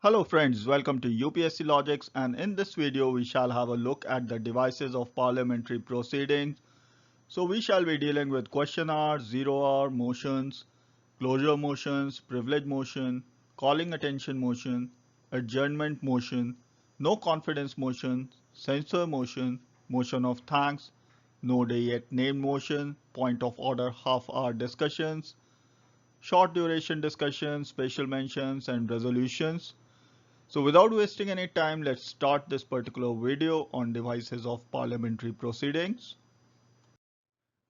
Hello friends, welcome to UPSC Logics, and in this video we shall have a look at the devices of parliamentary proceedings. So we shall be dealing with question hour, zero hour motions, closure motions, privilege motion, calling attention motion, adjournment motion, no confidence motion, censure motion, motion of thanks, no day yet named motion, point of order half hour discussions, short duration discussions, special mentions and resolutions. So without wasting any time, let's start this particular video on devices of parliamentary proceedings.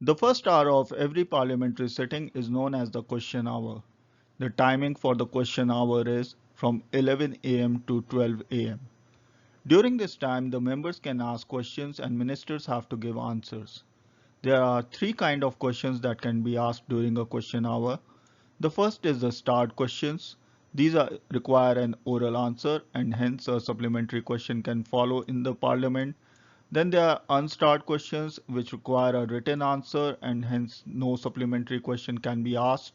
The first hour of every parliamentary sitting is known as the question hour. The timing for the question hour is from 11 a.m. to 12 a.m. During this time, the members can ask questions and ministers have to give answers. There are three kinds of questions that can be asked during a question hour. The first is the start questions. Require an oral answer and hence a supplementary question can follow in the parliament. Then there are unstart questions which require a written answer and hence no supplementary question can be asked.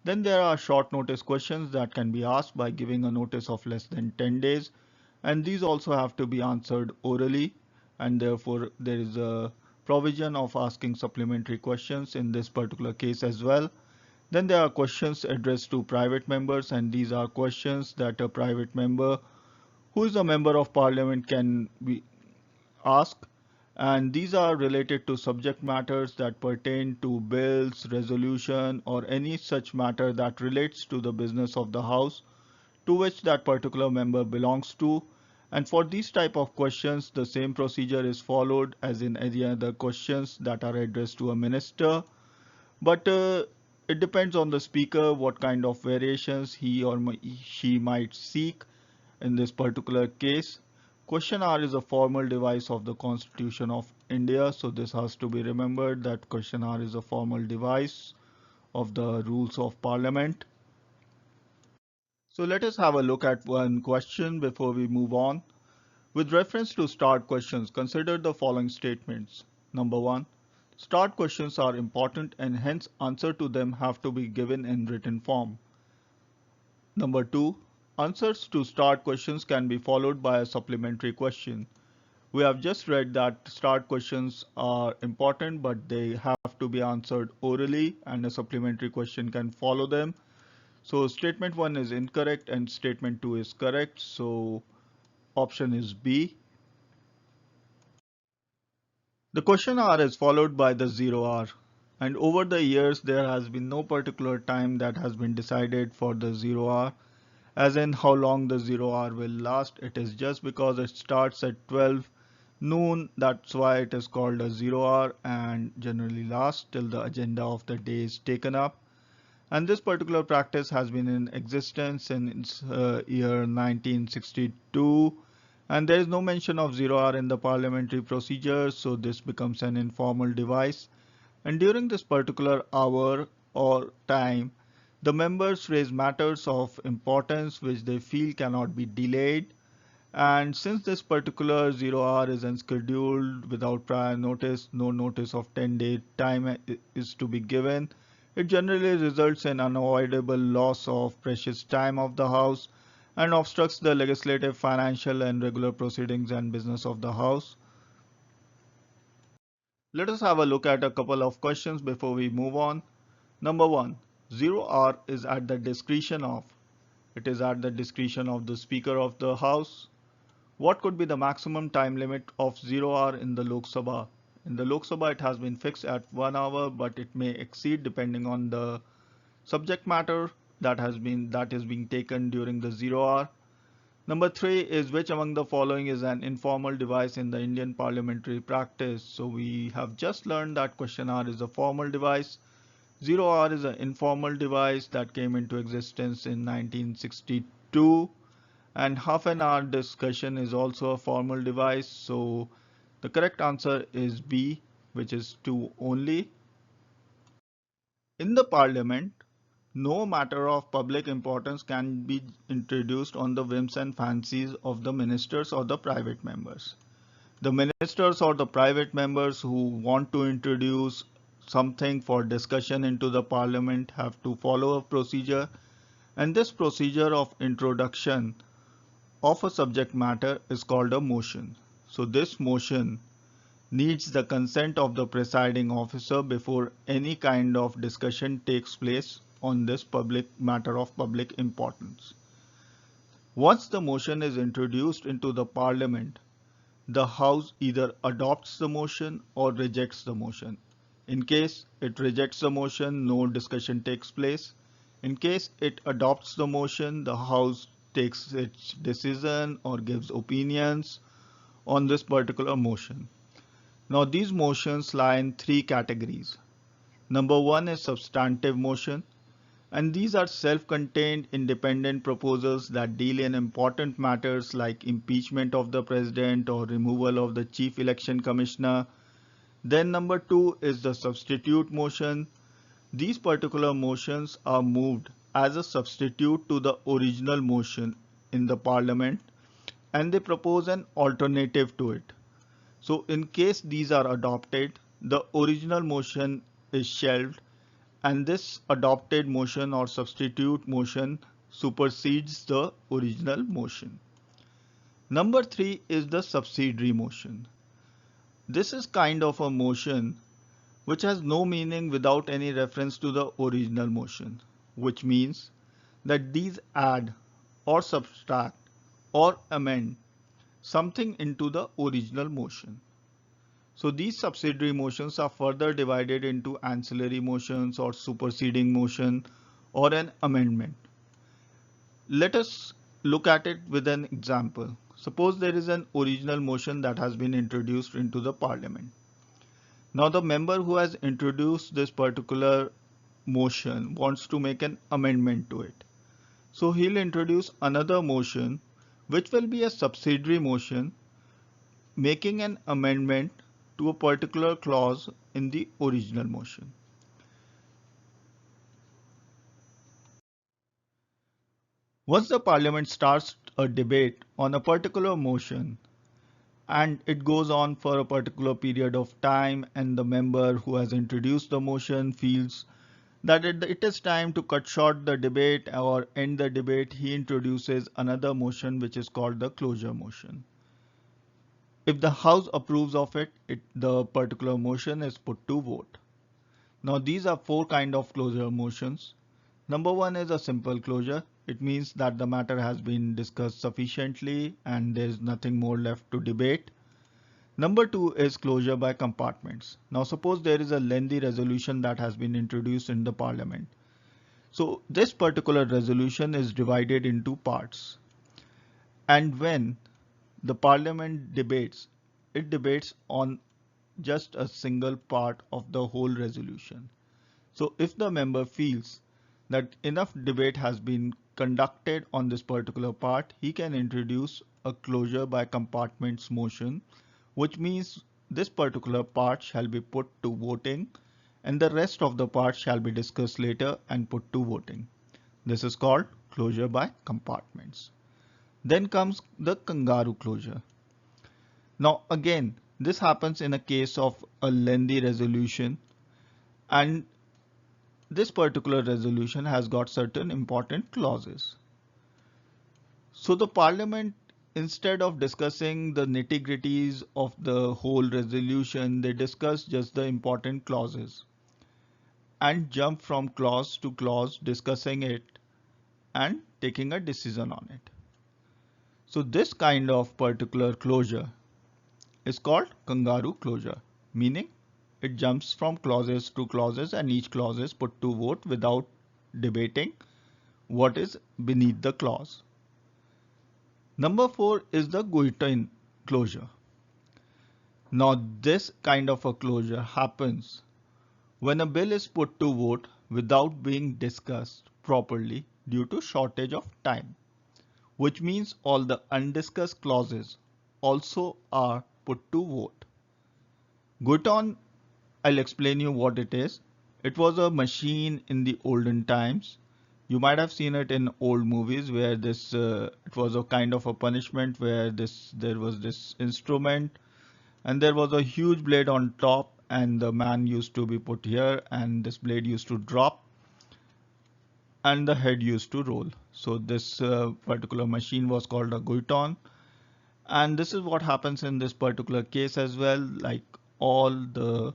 Then there are short notice questions that can be asked by giving a notice of less than 10 days, and these also have to be answered orally, and therefore there is a provision of asking supplementary questions in this particular case as well. Then there are questions addressed to private members, and these are questions that a private member who is a member of parliament can be asked, and these are related to subject matters that pertain to bills, resolution, or any such matter that relates to the business of the house to which that particular member belongs to. And for these type of questions, the same procedure is followed as in any other questions that are addressed to a minister. But it depends on the speaker what kind of variations he or she might seek in this particular case. Question hour is a formal device of the Constitution of India, so this has to be remembered that question hour is a formal device of the rules of parliament. So let us have a look at one question before we move on. With reference to start questions, consider the following statements. Number one, start questions are important and hence answer to them have to be given in written form. Number two, answers to start questions can be followed by a supplementary question. We have just read that start questions are important, but they have to be answered orally and a supplementary question can follow them. So statement 1 is incorrect and statement 2 is correct. So option is B. The question hour is followed by the 0 hour, and over the years there has been no particular time that has been decided for the 0 hour, as in how long the 0 hour will last. It is just because it starts at 12 noon, that's why it is called a 0 hour, and generally lasts till the agenda of the day is taken up. And this particular practice has been in existence since year 1962, and there is no mention of 0 hour in the parliamentary procedure, so this becomes an informal device. And during this particular hour or time, the members raise matters of importance which they feel cannot be delayed. And since this particular 0 hour is unscheduled without prior notice, no notice of 10-day time is to be given. It generally results in unavoidable loss of precious time of the House and obstructs the legislative, financial, and regular proceedings and business of the House. Let us have a look at a couple of questions before we move on. Number 1. 0 hour is at the discretion of. It is at the discretion of the Speaker of the House. What could be the maximum time limit of 0 hour in the Lok Sabha? In the Lok Sabha, it has been fixed at 1 hour, but it may exceed depending on the subject matter that is being taken during the 0 hour. Number 3 is which among the following is an informal device in the Indian parliamentary practice? So we have just learned that question hour is a formal device. 0 hour is an informal device that came into existence in 1962. And half an hour discussion is also a formal device. So the correct answer is B, which is 2 only. In the parliament, no matter of public importance can be introduced on the whims and fancies of the ministers or the private members. The ministers or the private members who want to introduce something for discussion into the parliament have to follow a procedure, and this procedure of introduction of a subject matter is called a motion. So this motion needs the consent of the presiding officer before any kind of discussion takes place on this public matter of public importance. Once the motion is introduced into the parliament, the House either adopts the motion or rejects the motion. In case it rejects the motion, no discussion takes place. In case it adopts the motion, the House takes its decision or gives opinions on this particular motion. Now these motions lie in three categories. Number one is substantive motion, and these are self-contained independent proposals that deal in important matters like impeachment of the president or removal of the chief election commissioner. Then number two is the substitute motion. These particular motions are moved as a substitute to the original motion in the parliament, and they propose an alternative to it. So in case these are adopted, the original motion is shelved and this adopted motion or substitute motion supersedes the original motion. Number three is the subsidiary motion. This is kind of a motion which has no meaning without any reference to the original motion, which means that these add or subtract or amend something into the original motion. So these subsidiary motions are further divided into ancillary motions or superseding motion or an amendment. Let us look at it with an example. Suppose there is an original motion that has been introduced into the parliament. Now the member who has introduced this particular motion wants to make an amendment to it. So he'll introduce another motion which will be a subsidiary motion making an amendment to a particular clause in the original motion. Once the parliament starts a debate on a particular motion and it goes on for a particular period of time and the member who has introduced the motion feels that it is time to cut short the debate or end the debate, he introduces another motion which is called the closure motion. If the House approves of it, the particular motion is put to vote. Now these are four kind of closure motions. Number one is a simple closure. It means that the matter has been discussed sufficiently and there is nothing more left to debate. Number two is closure by compartments. Now suppose there is a lengthy resolution that has been introduced in the parliament. So this particular resolution is divided into parts. And when the parliament debates, it debates on just a single part of the whole resolution. So if the member feels that enough debate has been conducted on this particular part, he can introduce a closure by compartments motion, which means this particular part shall be put to voting and the rest of the part shall be discussed later and put to voting. This is called closure by compartments. Then comes the kangaroo closure. Now again, this happens in a case of a lengthy resolution, and this particular resolution has got certain important clauses. So the parliament, instead of discussing the nitty-gritties of the whole resolution, they discuss just the important clauses and jump from clause to clause discussing it and taking a decision on it. So this kind of particular closure is called kangaroo closure, meaning it jumps from clauses to clauses and each clause is put to vote without debating what is beneath the clause. Number four is the guillotine closure. Now this kind of a closure happens when a bill is put to vote without being discussed properly due to shortage of time, which means all the undiscussed clauses also are put to vote. Guillotine, I'll explain you what it is. It was a machine in the olden times. You might have seen it in old movies where it was a kind of a punishment where there was this instrument and there was a huge blade on top and the man used to be put here and this blade used to drop and the head used to roll. So this particular machine was called a guiton, and this is what happens in this particular case as well. Like, all the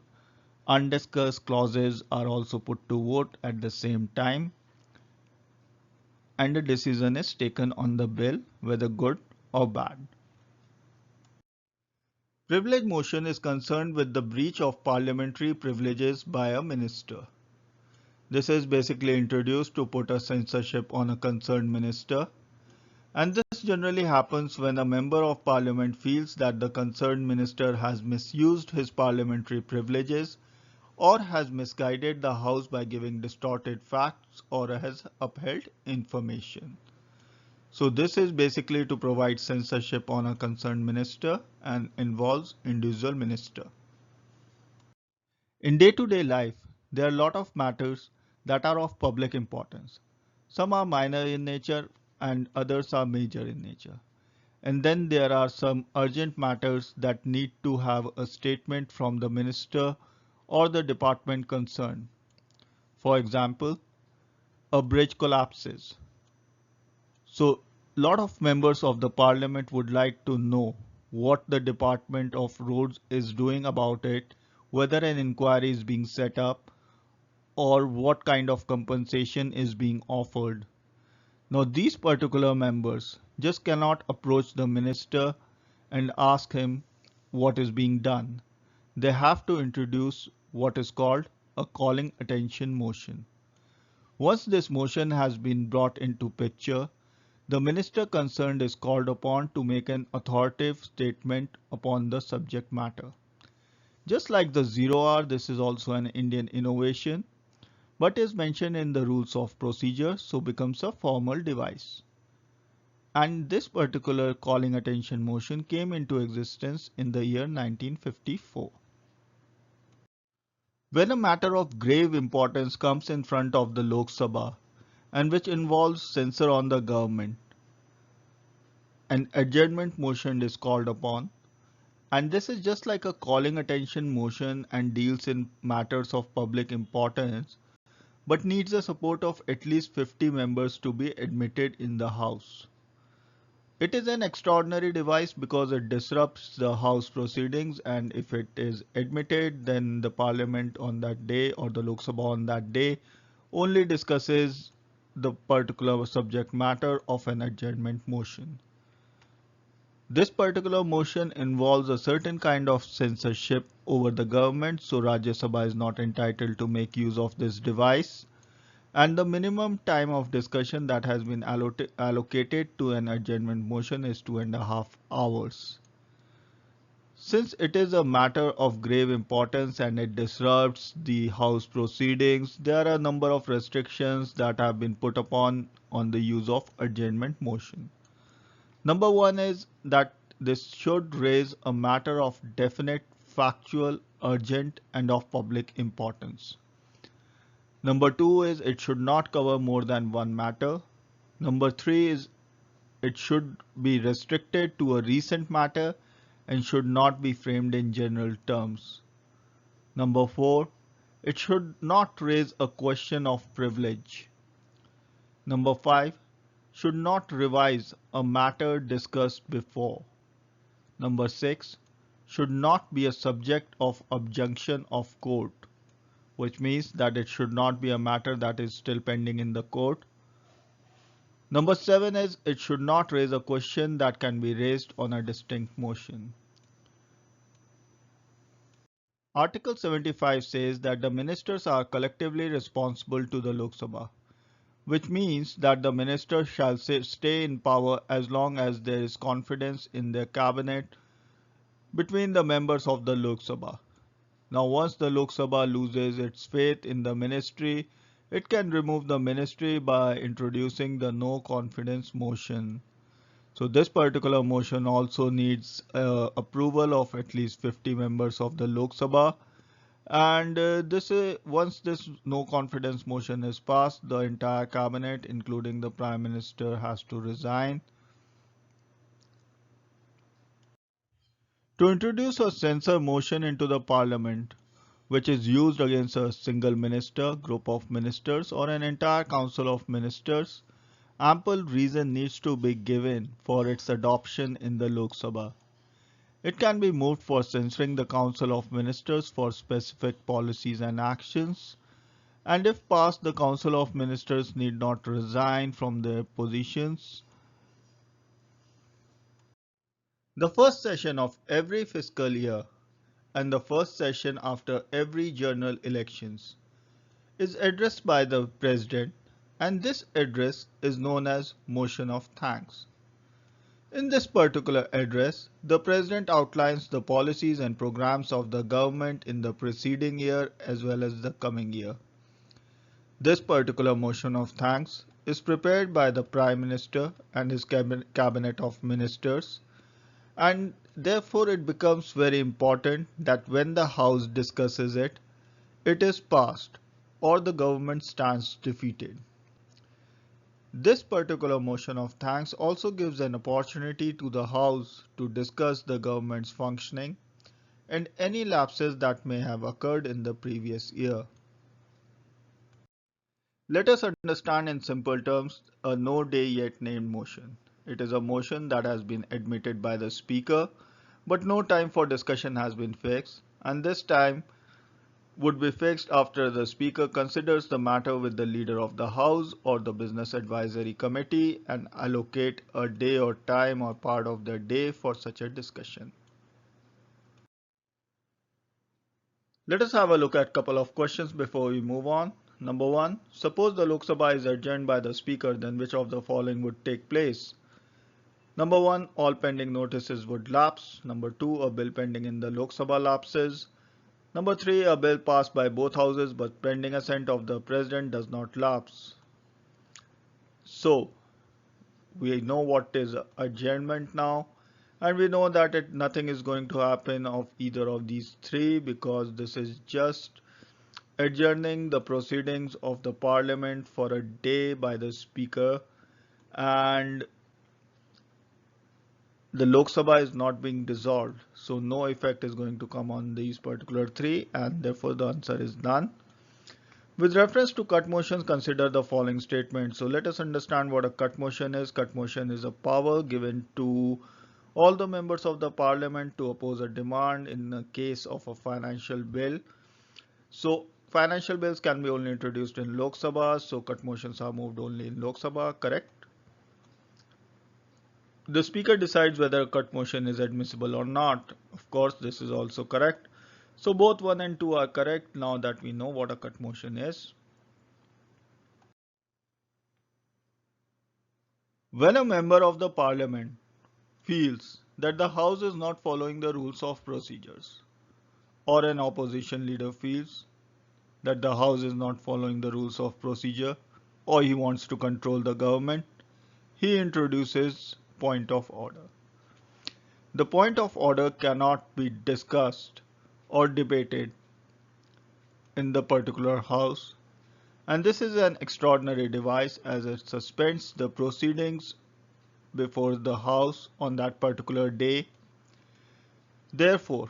undiscussed clauses are also put to vote at the same time, and a decision is taken on the bill, whether good or bad. Privilege motion is concerned with the breach of parliamentary privileges by a minister. This is basically introduced to put a censorship on a concerned minister, and this generally happens when a member of parliament feels that the concerned minister has misused his parliamentary privileges or has misguided the House by giving distorted facts or has upheld information. So this is basically to provide censorship on a concerned minister and involves individual minister. In day-to-day life, there are a lot of matters that are of public importance. Some are minor in nature and others are major in nature. And then there are some urgent matters that need to have a statement from the minister or the department concerned. For example, a bridge collapses. So, a lot of members of the parliament would like to know what the Department of Roads is doing about it, whether an inquiry is being set up, or what kind of compensation is being offered. Now, these particular members just cannot approach the minister and ask him what is being done. They have to introduce what is called a calling attention motion. Once this motion has been brought into picture, the minister concerned is called upon to make an authoritative statement upon the subject matter. Just like the zero hour, this is also an Indian innovation, but is mentioned in the rules of procedure, so becomes a formal device. And this particular calling attention motion came into existence in the year 1954. When a matter of grave importance comes in front of the Lok Sabha and which involves censure on the government, an adjournment motion is called upon, and this is just like a calling attention motion and deals in matters of public importance, but needs the support of at least 50 members to be admitted in the House. It is an extraordinary device because it disrupts the House proceedings, and if it is admitted, then the Parliament on that day or the Lok Sabha on that day only discusses the particular subject matter of an adjournment motion. This particular motion involves a certain kind of censorship over the government, so Rajya Sabha is not entitled to make use of this device. And the minimum time of discussion that has been allocated to an adjournment motion is 2.5 hours. Since it is a matter of grave importance and it disrupts the House proceedings, there are a number of restrictions that have been put upon on the use of adjournment motion. Number one is that this should raise a matter of definite, factual, urgent, and of public importance. Number two is it should not cover more than one matter. Number three is it should be restricted to a recent matter and should not be framed in general terms. Number four, it should not raise a question of privilege. Number five, should not revise a matter discussed before. Number six, should not be a subject of objection of court, which means that it should not be a matter that is still pending in the court. Number seven is it should not raise a question that can be raised on a distinct motion. Article 75 says that the ministers are collectively responsible to the Lok Sabha, which means that the minister shall stay in power as long as there is confidence in their cabinet between the members of the Lok Sabha. Now, once the Lok Sabha loses its faith in the ministry, it can remove the ministry by introducing the no confidence motion. So this particular motion also needs approval of at least 50 members of the Lok Sabha. And once this no confidence motion is passed, the entire cabinet, including the Prime Minister, has to resign. To introduce a censure motion into the Parliament, which is used against a single minister, group of ministers, or an entire council of ministers, ample reason needs to be given for its adoption in the Lok Sabha. It can be moved for censuring the Council of Ministers for specific policies and actions, and if passed, the Council of Ministers need not resign from their positions. The first session of every fiscal year and the first session after every general elections is addressed by the President, and this address is known as Motion of Thanks. In this particular address, the President outlines the policies and programs of the government in the preceding year as well as the coming year. This particular motion of thanks is prepared by the Prime Minister and his cabinet of ministers, and therefore it becomes very important that when the House discusses it, it is passed or the government stands defeated. This particular motion of thanks also gives an opportunity to the House to discuss the government's functioning and any lapses that may have occurred in the previous year. Let us understand in simple terms a no day yet named motion. It is a motion that has been admitted by the Speaker, but no time for discussion has been fixed, and this time would be fixed after the Speaker considers the matter with the Leader of the House or the Business Advisory Committee and allocate a day or time or part of the day for such a discussion. Let us have a look at a couple of questions before we move on. Number 1. Suppose the Lok Sabha is adjourned by the Speaker, then which of the following would take place? Number 1. All pending notices would lapse. Number 2. A bill pending in the Lok Sabha lapses. Number 3. A bill passed by both houses but pending assent of the President does not lapse. So, we know what is adjournment now, and we know that nothing is going to happen of either of these three because this is just adjourning the proceedings of the Parliament for a day by the Speaker, and the Lok Sabha is not being dissolved, so no effect is going to come on these particular three, and therefore the answer is none. With reference to cut motions, consider the following statement. So let us understand what a cut motion is. Cut motion is a power given to all the members of the Parliament to oppose a demand in the case of a financial bill. So financial bills can be only introduced in Lok Sabha, so cut motions are moved only in Lok Sabha, correct? The Speaker decides whether a cut motion is admissible or not. Of course, this is also correct. So both 1 and 2 are correct now that we know what a cut motion is. When a member of the Parliament feels that the House is not following the rules of procedures, or an opposition leader feels that the House is not following the rules of procedure, or he wants to control the government, he introduces point of order. The point of order cannot be discussed or debated in the particular House, and this is an extraordinary device as it suspends the proceedings before the House on that particular day. Therefore,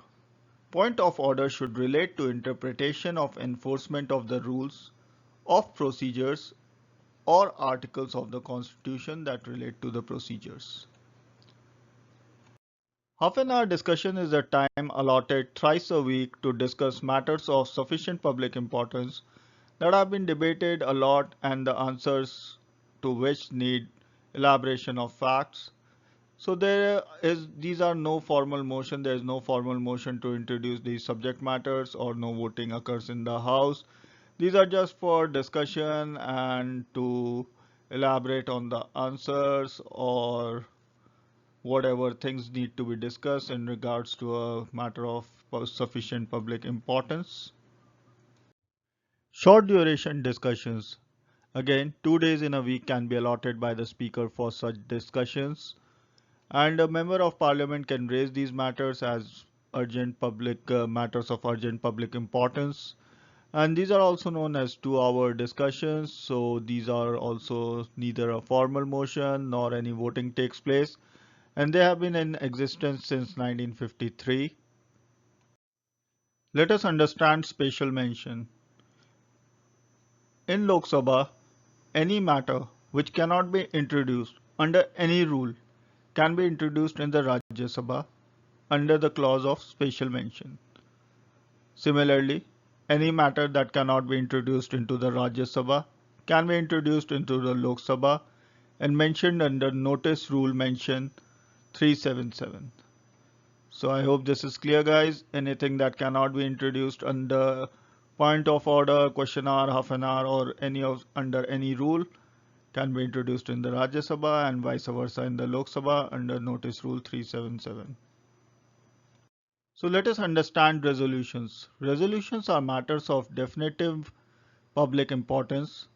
point of order should relate to interpretation of enforcement of the rules of procedures or articles of the Constitution that relate to the procedures. Half an hour discussion is the time allotted thrice a week to discuss matters of sufficient public importance that have been debated a lot and the answers to which need elaboration of facts. So these are no formal motion, there is no formal motion to introduce these subject matters or no voting occurs in the House. These are just for discussion and to elaborate on the answers or whatever things need to be discussed in regards to a matter of sufficient public importance. Short duration discussions. Again, 2 days in a week can be allotted by the Speaker for such discussions, and a member of Parliament can raise these matters as urgent public matters of urgent public importance. And these are also known as 2-hour discussions. So these are also neither a formal motion nor any voting takes place, and they have been in existence since 1953. Let us understand special mention. In Lok Sabha, any matter which cannot be introduced under any rule can be introduced in the Rajya Sabha under the clause of special mention. Similarly, any matter that cannot be introduced into the Rajya Sabha can be introduced into the Lok Sabha and mentioned under Notice Rule Mention 377. So I hope this is clear, guys. Anything that cannot be introduced under point of order, question hour, half an hour, or any of under any rule can be introduced in the Rajya Sabha and vice versa in the Lok Sabha under Notice Rule 377. So let us understand resolutions. Resolutions are matters of definitive public importance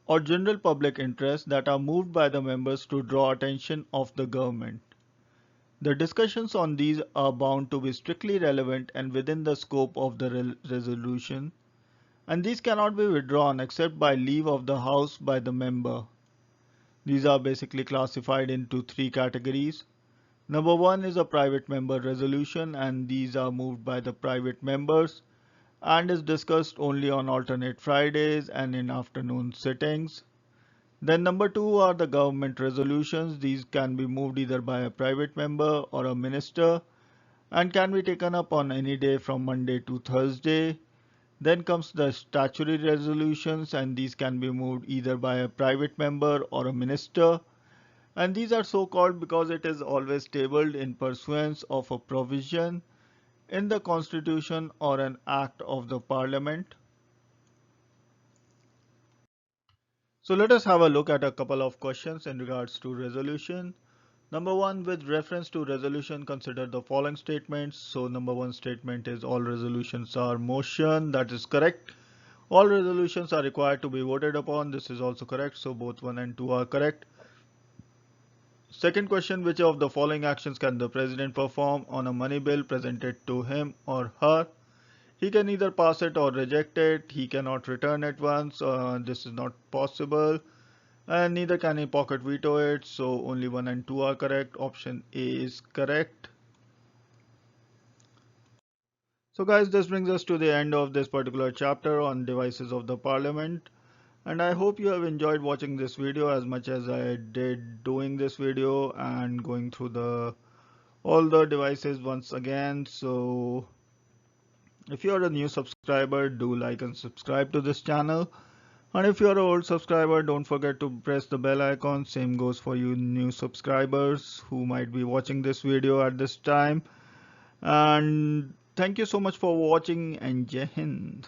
or general public interest that are moved by the members to draw attention of the government. The discussions on these are bound to be strictly relevant and within the scope of the resolution, and these cannot be withdrawn except by leave of the House by the member. These are basically classified into three categories. Number one is a private member resolution, and these are moved by the private members and is discussed only on alternate Fridays and in afternoon sittings. Then number two are the government resolutions. These can be moved either by a private member or a minister and can be taken up on any day from Monday to Thursday. Then comes the statutory resolutions, and these can be moved either by a private member or a minister. And these are so called because it is always tabled in pursuance of a provision in the Constitution or an act of the Parliament. So let us have a look at a couple of questions in regards to resolution. Number one, with reference to resolution, consider the following statements. So number one statement is all resolutions are motion. That is correct. All resolutions are required to be voted upon. This is also correct. So both 1 and 2 are correct. Second question, which of the following actions can the president perform on a money bill presented to him or her? He can either pass it or reject it. He cannot return it once. This is not possible. And neither can he pocket veto it. So only 1 and 2 are correct. Option A is correct. So guys, this brings us to the end of this particular chapter on devices of the Parliament. And I hope you have enjoyed watching this video as much as I did doing this video and going through all the devices once again. So if you are a new subscriber, do like and subscribe to this channel. And if you are an old subscriber, don't forget to press the bell icon. Same goes for you new subscribers who might be watching this video at this time. And thank you so much for watching, and Jai Hind.